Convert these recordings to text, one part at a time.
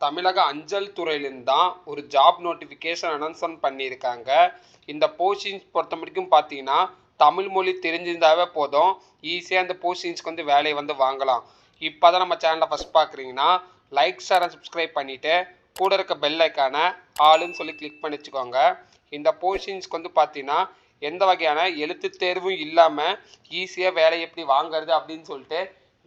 தமிழக அஞ்சல் துறையிலிருந்து தான் ஒரு ஜாப் நோட்டிஃபிகேஷன் அனௌன்ஸ்மெண்ட் பண்ணியிருக்காங்க. இந்த போஸ்டிங்ஸ் பொறுத்த வரைக்கும் பார்த்தீங்கன்னா தமிழ் மொழி தெரிஞ்சிருந்தாவே போதும், ஈஸியாக இந்த போஸ்டிங்ஸ்க்கு வந்து வேலையை வந்து வாங்கலாம். இப்போ தான் நம்ம சேனலை ஃபஸ்ட் பார்க்குறீங்கன்னா லைக் ஷேர் அண்ட் சப்ஸ்கிரைப் பண்ணிவிட்டு கூட இருக்க பெல் ஐக்கான ஆளுன்னு சொல்லி கிளிக் பண்ணி வச்சுக்கோங்க. இந்த போஸ்டிங்ஸ்க்கு வந்து பார்த்தீங்கன்னா எந்த வகையான எழுத்து தேர்வும் இல்லாமல் ஈஸியாக வேலையை எப்படி வாங்குறது அப்படின்னு சொல்லிட்டு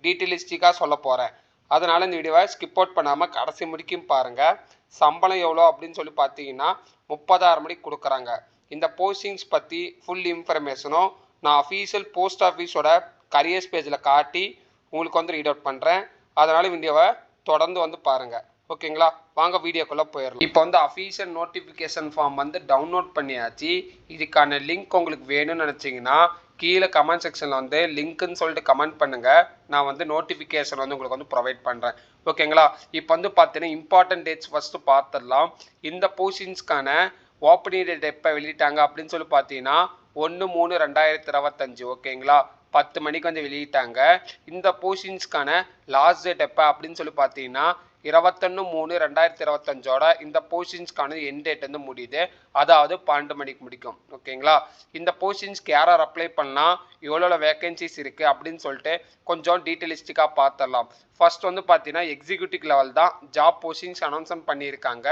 டீட்டெயிலிஸ்டிக்காக சொல்ல போகிறேன். அதனால் இந்த வீடியோவை ஸ்கிப் அவுட் பண்ணாமல் கடைசி முடிக்கும் பாருங்கள். சம்பளம் எவ்வளோ அப்படின்னு சொல்லி பார்த்தீங்கன்னா 30,000 மணிக்கு கொடுக்குறாங்க. இந்த போஸ்டிங்ஸ் பற்றி ஃபுல் இன்ஃபர்மேஷனும் நான் அஃபீஷியல் போஸ்ட் ஆஃபீஸோட கரியர்ஸ் பேஜில் காட்டி உங்களுக்கு வந்து ரீட் அவுட் பண்ணுறேன். அதனால் வீடியோவை தொடர்ந்து வந்து பாருங்கள். ஓகேங்களா, வாங்க வீடியோக்குள்ளே போயிடலாம். இப்போ வந்து அஃபீஷியல் நோட்டிஃபிகேஷன் ஃபார்ம் வந்து டவுன்லோட் பண்ணியாச்சு. இதுக்கான லிங்க் உங்களுக்கு வேணும்னு நினச்சிங்கன்னா கீழே கமெண்ட் செக்ஷனில் வந்து லிங்க்குன்னு சொல்லிட்டு கமெண்ட் பண்ணுங்கள். நான் வந்து நோட்டிஃபிகேஷன் வந்து உங்களுக்கு வந்து ப்ரொவைட் பண்ணுறேன். ஓகேங்களா, இப்போ வந்து பார்த்தீங்கன்னா இம்பார்ட்டன்ட் டேட்ஸ் ஃபஸ்ட்டு பார்த்துடலாம். இந்த போஸ்டிங்ஸ்க்கான ஓப்பனிங் டேட் எப்போ வெளியிட்டாங்க அப்படின்னு சொல்லி பார்த்தீங்கன்னா 1/3/2025. ஓகேங்களா, 10 மணிக்கு வந்து வெளியிட்டாங்க. இந்த போஸ்டிங்ஸ்க்கான லாஸ்ட் டேட் எப்போ அப்படின்னு சொல்லி பார்த்தீங்கன்னா 21/3/2025 இந்த போஸ்டிங்ஸ்க்கான எண்ட் டேட் வந்து முடியுது. அதாவது 12 மணிக்கு முடிக்கும். ஓகேங்களா, இந்த போஸ்டிங்ஸ்க்கு யார் அப்ளை பண்ணலாம், எவ்வளோ வேகன்சிஸ் இருக்குது அப்படின்னு சொல்லிட்டு கொஞ்சம் டீட்டெயிலிஸ்டிக்காக பார்த்துடலாம். ஃபர்ஸ்ட் வந்து பார்த்தீங்கன்னா எக்ஸிக்யூட்டிவ் லெவல் தான் ஜாப் போஸ்டிங்ஸ் அனௌன்ஸ்மெண்ட் பண்ணியிருக்காங்க.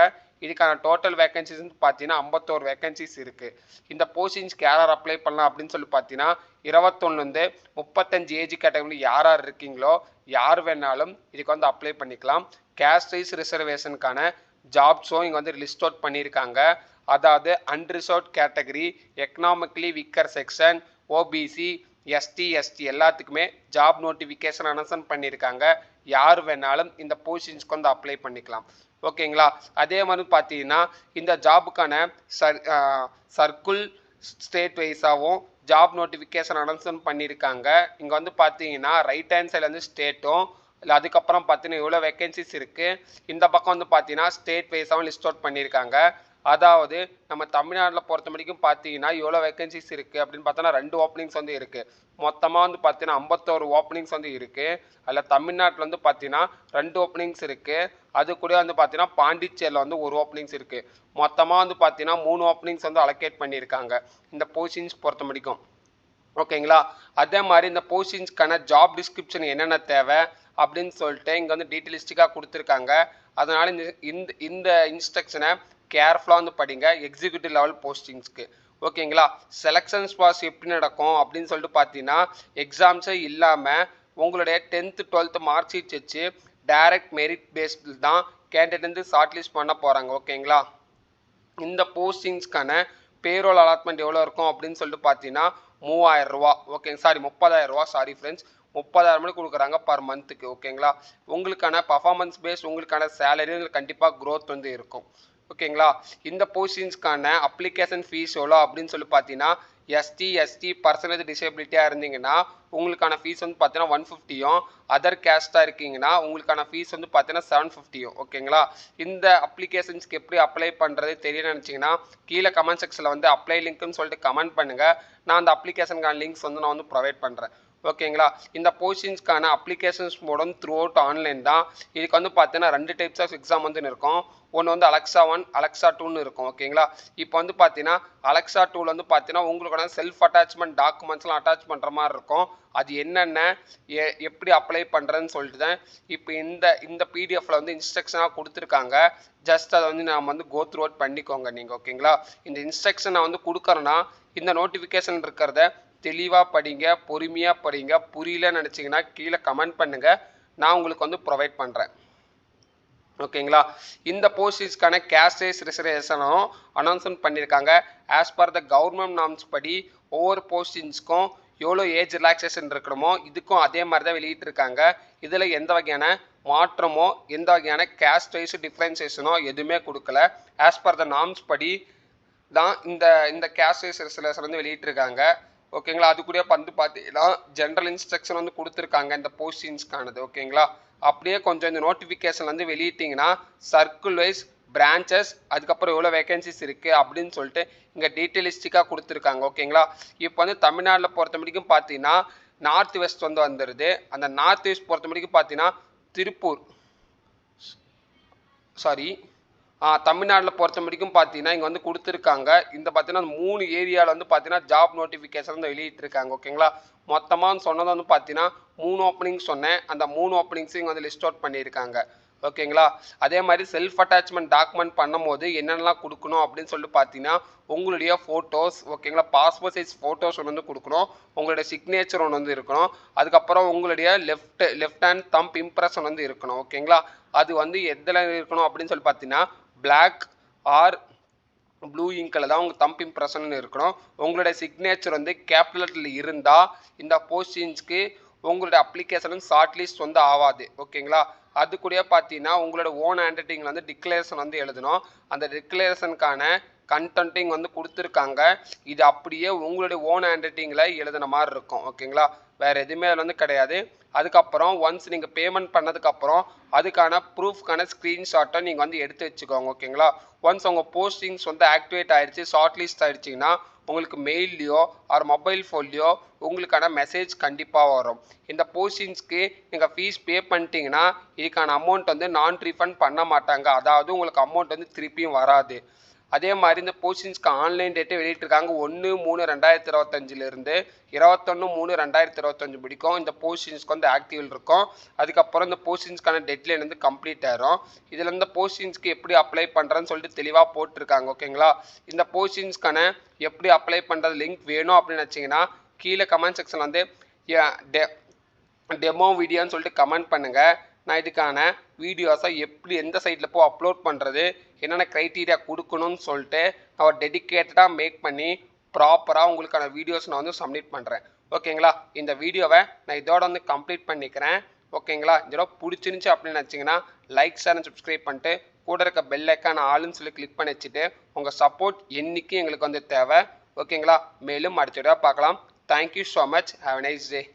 இதுக்கான டோட்டல் வேகன்சிஸ் வந்து பார்த்தீங்கன்னா 51 வேகன்சிஸ் இருக்குது. இந்த போஸ்டிங்ஸ்க்கு யார் அப்ளை பண்ணலாம் அப்படின்னு சொல்லி பார்த்தீங்கன்னா 21 35 ஏஜ் கேட்டகரி யார் இருக்கீங்களோ யார் வேணாலும் இதுக்கு வந்து அப்ளை பண்ணிக்கலாம். கேஸ்ட் வைஸ் ரிசர்வேஷனுக்கான ஜாப்ஸும் இங்கே வந்து லிஸ்ட் அவுட் பண்ணியிருக்காங்க. அதாவது unreserved category, economically weaker section, OBC, ST எல்லாத்துக்குமே ஜாப் நோட்டிஃபிகேஷன் அனௌன்ஸ் பண்ணியிருக்காங்க. யார் வேணாலும் இந்த போஸ்டிங்ஸ்க்கு வந்து அப்ளை பண்ணிக்கலாம். ஓகேங்களா, அதே மாதிரி பார்த்தீங்கன்னா இந்த ஜாபுக்கான சர்க்கிள் ஸ்டேட் வைஸாகவும் ஜாப் நோட்டிஃபிகேஷன் அனௌன்ஸ்மெண்ட் பண்ணியிருக்காங்க. இங்கே வந்து பார்த்தீங்கன்னா ரைட் ஹேண்ட் சைடில் வந்து ஸ்டேட்டும் இல்லை, அதுக்கப்புறம் பார்த்தீங்கன்னா எவ்வளோ வேகன்சிஸ் இருக்குது. இந்த பக்கம் வந்து பார்த்தீங்கன்னா ஸ்டேட் வைஸாகவும் லிஸ்ட் அவுட் பண்ணியிருக்காங்க. அதாவது நம்ம தமிழ்நாட்டில் பொறுத்த வரைக்கும் பார்த்தீங்கன்னா எவ்வளோ வேகன்சிஸ் இருக்குது அப்படின்னு பார்த்தோன்னா 2 ஓப்பனிங்ஸ் வந்து இருக்குது. மொத்தமாக வந்து பார்த்தீங்கன்னா 51 ஓப்பனிங்ஸ் வந்து இருக்குது. அதில் தமிழ்நாட்டில் வந்து பார்த்தீங்கன்னா 2 ஓப்பனிங்ஸ் இருக்குது. அது கூட வந்து பார்த்தீங்கன்னா பாண்டிச்சேரியில் வந்து 1 ஓப்பனிங்ஸ் இருக்குது. மொத்தமாக வந்து பார்த்தீங்கன்னா 3 ஓப்பனிங்ஸ் வந்து அலோகேட் பண்ணியிருக்காங்க இந்த போஸ்டிங்ஸ் பொறுத்த வரைக்கும். ஓகேங்களா, அதே மாதிரி இந்த போஸ்டிங்ஸ்க்கான ஜாப் டிஸ்கிரிப்ஷன் என்னென்ன தேவை அப்படின்னு சொல்லிட்டு இங்கே வந்து டீட்டெயிலிஸ்டிக்காக கொடுத்துருக்காங்க. அதனால் இந்த இன்ஸ்ட்ரக்ஷனை கேர்ஃபுல்லாக வந்து படிங்க எக்ஸிக்யூட்டிவ் லெவல் போஸ்டிங்ஸ்க்கு. ஓகேங்களா, செலெக்ஷன்ஸ் ப்ராசஸ் எப்படி நடக்கும் அப்படின்னு சொல்லிட்டு பார்த்தீங்கன்னா எக்ஸாம்ஸே இல்லாமல் உங்களுடைய 10th 12th மார்க் ஷீட் வச்சு டைரக்ட் மெரிட் பேஸ்டில் தான் கேண்டிடேட் வந்து ஷார்ட் லிஸ்ட் பண்ண போகிறாங்க. ஓகேங்களா, இந்த போஸ்டிங்ஸ்க்கான பேரோல் அலாட்மெண்ட் எவ்வளோ இருக்கும் அப்படின்னு சொல்லிட்டு பார்த்தீங்கன்னா 3,000 ரூபா. ஓகேங்க, 30,000 ரூபா. ஃப்ரெண்ட்ஸ், 30,000 மணி கொடுக்குறாங்க பர் மந்த்துக்கு. ஓகேங்களா, உங்களுக்கான பர்ஃபார்மன்ஸ் பேஸ் உங்களுக்கான சேலரி கண்டிப்பாக க்ரோத் வந்து இருக்கும். ஓகேங்களா, இந்த போஸ்டிங்ஸ்க்கான அப்ளிகேஷன் ஃபீஸ் எவ்வளோ அப்படின்னு சொல்லி பார்த்தீங்கன்னா எஸ்டி பர்சனேஜ் டிசேபிலிட்டியாக இருந்தீங்கன்னா உங்களுக்கான ஃபீஸ் வந்து பார்த்தீங்கன்னா 150யும், அதர் கேஸ்ட்டாக இருக்கீங்கன்னா உங்களுக்கான ஃபீஸ் வந்து பார்த்தீங்கன்னா 750யும். ஓகேங்களா, இந்த அப்ளிகேஷன்ஸ்க்கு எப்படி அப்ளை பண்ணுறது தெரியணும்னு நினச்சிங்கன்னா கீழே கமெண்ட் செக்ஷனில் வந்து அப்ளை லிங்க்னு சொல்லிட்டு கமெண்ட் பண்ணுங்கள். நான் அந்த அப்ளிகேஷனுக்கான லிங்க்ஸ் வந்து நான் வந்து ப்ரொவைட் பண்ணுறேன். ஓகேங்களா, இந்த போஸ்டிங்ஸ்க்கான அப்ளிகேஷன்ஸ் மூலம் த்ரூ அவுட் ஆன்லைன் தான். இதுக்கு வந்து பார்த்தீங்கன்னா 2 டைப்ஸ் ஆஃப் எக்ஸாம் வந்து இருக்கும். ஒன்று வந்து Alexa 1, Alexa 2ன்னு இருக்கும். ஓகேங்களா, இப்போ வந்து பார்த்தீங்கன்னா Alexa 2ல வந்து பார்த்தீங்கன்னா உங்களுக்கான செல்ஃப் அட்டாச்மெண்ட் டாக்குமெண்ட்ஸ்லாம் அட்டாச் பண்ணுற மாதிரி இருக்கும். அது என்னென்ன எப்படி அப்ளை பண்ணுறதுன்னு சொல்லிட்டு தான் இப்போ இந்த பிடிஎஃப்ல வந்து இன்ஸ்ட்ரக்ஷனாக கொடுத்துருக்காங்க. ஜஸ்ட் அதை வந்து நாம் வந்து கோ த்ரூ அவுட் பண்ணிக்கோங்க நீங்கள். ஓகேங்களா, இந்த இன்ஸ்ட்ரக்ஷன் நான் வந்து கொடுக்குறேன்னா இந்த நோட்டிஃபிகேஷன் இருக்கிறத தெளிவாக படிங்க, பொறுமையாக படிங்க. புரியலன்னு நினச்சிங்கன்னா கீழே கமெண்ட் பண்ணுங்கள், நான் உங்களுக்கு வந்து ப்ரொவைட் பண்ணுறேன். ஓகேங்களா, இந்த போஸ்டிங்ஸ்க்கான கேஸ்ட் வைஸ் ரிசர்வேஷனும் அனௌன்ஸ்மெண்ட் பண்ணியிருக்காங்க. As per the government norms படி ஒவ்வொரு போஸ்டிங்ஸ்க்கும் எவ்வளோ ஏஜ் ரிலாக்ஸேஷன் இருக்கணுமோ இதுக்கும் அதே மாதிரி தான் வெளியிட்டிருக்காங்க. இதில் எந்த வகையான மாற்றமோ எந்த வகையான கேஸ்ட் வைஸ் டிஃப்ரென்சியேஷனோ எதுவுமே கொடுக்கல. ஆஸ் பர் த நார்ம்ஸ் படி தான் இந்த கேஸ்ட் வைஸ் ரிசர்வேஷன் வந்து வெளியிட்டிருக்காங்க. ஓகேங்களா, அது கூட வந்து பார்த்தீங்கன்னா ஜென்ரல் இன்ஸ்ட்ரக்ஷன் வந்து கொடுத்துருக்காங்க இந்த போஸ்டிங்ஸ்க்கானது. ஓகேங்களா, அப்படியே கொஞ்சம் இந்த நோட்டிஃபிகேஷன் வந்து வெளியிட்டிங்கன்னா சர்க்கிள் வைஸ் பிரான்ச்சஸ் அதுக்கப்புறம் எவ்வளோ வேகன்சிஸ் இருக்குது அப்படின்னு சொல்லிட்டு இங்கே டீட்டெயிலிஸ்டிக்காக கொடுத்துருக்காங்க. ஓகேங்களா, இப்போ வந்து தமிழ்நாட்டில் பொறுத்த வரைக்கும் பார்த்தீங்கன்னா நார்த் வெஸ்ட் வந்து வந்துடுது. அந்த நார்த் வெஸ்ட் பொறுத்த வரைக்கும் பார்த்தீங்கன்னா திருப்பூர் சாரி தமிழ்நாட்டில் பொறுத்த வரைக்கும் பார்த்தீங்கன்னா இங்கே வந்து கொடுத்துருக்காங்க. இந்த பார்த்தீங்கன்னா 3 ஏரியாவில் வந்து பார்த்தீங்கன்னா ஜாப் நோட்டிஃபிகேஷன் வந்து வெளியிட்டிருக்காங்க. ஓகேங்களா, மொத்தமாக சொன்னது வந்து பார்த்தீங்கன்னா 3 ஓப்பனிங்ஸ் சொன்னேன். அந்த 3 ஓப்பனிங்ஸையும் இங்கே வந்து லிஸ்ட் அவுட் பண்ணியிருக்காங்க. ஓகேங்களா, அதே மாதிரி செல்ஃப் அட்டாச்மெண்ட் டாக்குமெண்ட் பண்ணும்போது என்னென்னலாம் கொடுக்கணும் அப்படின்னு சொல்லிட்டு பார்த்தீங்கன்னா உங்களுடைய ஃபோட்டோஸ், ஓகேங்களா, பாஸ்போர்ட் சைஸ் ஃபோட்டோஸ் ஒன்று வந்து கொடுக்கணும். உங்களுடைய சிக்னேச்சர் ஒன்று வந்து இருக்கணும். அதுக்கப்புறம் உங்களுடைய லெஃப்ட் ஹேண்ட் தம்ப் இம்ப்ரெஷன் வந்து இருக்கணும். ஓகேங்களா, அது வந்து எதில் இருக்கணும் அப்படின்னு சொல்லி பார்த்தீங்கன்னா பிளாக் ஆர் ப்ளூ இங்கில் தான் உங்கள் தம்ப் இம்ப்ரெஷன் இருக்கணும். உங்களுடைய சிக்னேச்சர் வந்து கேபிட்டலில் இருந்தால் இந்த போஸ்டிங்ஸ்க்கு உங்களுடைய அப்ளிகேஷனுக்கு ஷார்ட் லிஸ்ட் வந்து ஆகாது. ஓகேங்களா, அது கூட பார்த்தீங்கன்னா உங்களோட ஓன் ஹேண்ட் ரைட்டிங்கில் வந்து டிக்ளரேஷன் வந்து எழுதணும். அந்த டிக்ளரேஷனுக்கான கண்டென்ட்டிங் வந்து கொடுத்துருக்காங்க. இது அப்படியே உங்களுடைய ஓன் ஹேண்ட் ரைட்டிங்கில் எழுதின மாதிரி இருக்கும். ஓகேங்களா, வேறு எதுவுமே அதில் வந்து கிடையாது. அதுக்கப்புறம் ஒன்ஸ் நீங்கள் பேமெண்ட் பண்ணதுக்கப்புறம் அதுக்கான ப்ரூஃப்கான ஸ்க்ரீன்ஷாட்டை நீங்கள் வந்து எடுத்து வச்சுக்கோங்க. ஓகேங்களா, ஒன்ஸ் உங்கள் போஸ்டிங்ஸ் வந்து ஆக்டிவேட் ஆகிடுச்சு, ஷார்ட் லிஸ்ட் ஆகிடுச்சிங்கன்னா உங்களுக்கு மெயில்லையோ ஆர் மொபைல் ஃபோன்லையோ உங்களுக்கான மெசேஜ் கண்டிப்பாக வரும். இந்த போஸ்டிங்ஸ்க்கு நீங்கள் ஃபீஸ் பே பண்ணிட்டீங்கன்னா இதுக்கான அமௌண்ட் வந்து நான் ரீஃபண்ட் பண்ண மாட்டாங்க. அதாவது உங்களுக்கு அமௌண்ட் வந்து திருப்பியும் வராது. அதே மாதிரி இந்த போஸ்டிங்ஸ்க்கு ஆன்லைன் டேட்டை வெளியிட்டிருக்காங்க. 1/3/2025 21/3/2025 பிடிக்கும் இந்த போஸ்டிங்ஸ்க்கு வந்து ஆக்டிவில் இருக்கும். அதுக்கப்புறம் இந்த போஸ்டிங்ஸ்க்கான டெட்லைன் வந்து கம்ப்ளீட் ஆயிரும். இதில் இந்த போஸ்டிங்ஸ்க்கு எப்படி அப்ளை பண்ணுறேன்னு சொல்லிட்டு தெளிவாக போட்டிருக்காங்க. ஓகேங்களா, இந்த போஸ்டிங்ஸ்க்கான எப்படி அப்ளை பண்ணுறது லிங்க் வேணும் அப்படின்னு வச்சிங்கன்னா கீழே கமெண்ட் செக்ஷன் வந்து டெமோ வீடியோன்னு சொல்லிட்டு கமெண்ட் பண்ணுங்கள். நான் இதுக்கான வீடியோஸை எப்படி எந்த சைட்டில் போய் அப்லோட் பண்ணுறது, என்னென்ன க்ரைட்டீரியா கொடுக்கணும்னு சொல்லிட்டு நான் டெடிக்கேட்டடாக மேக் பண்ணி ப்ராப்பராக உங்களுக்கான வீடியோஸ் நான் வந்து சப்மிட் பண்ணுறேன். ஓகேங்களா, இந்த வீடியோவை நான் இதோட வந்து கம்ப்ளீட் பண்ணிக்கிறேன். ஓகேங்களா, இதோட பிடிச்சிருந்துச்சி அப்படின்னு நினச்சிங்கன்னா லைக், ஷேர் அண்ட் சப்ஸ்கிரைப் பண்ணிட்டு கூட இருக்க பெல் ஐக்கான் ஆளுன்னு சொல்லி கிளிக் பண்ணி வச்சுட்டு உங்கள் சப்போர்ட் என்றைக்கும் எங்களுக்கு வந்து தேவை. ஓகேங்களா, மேலும் அடுத்த வீடியோ பார்க்கலாம். Thank you so much. Have a nice day.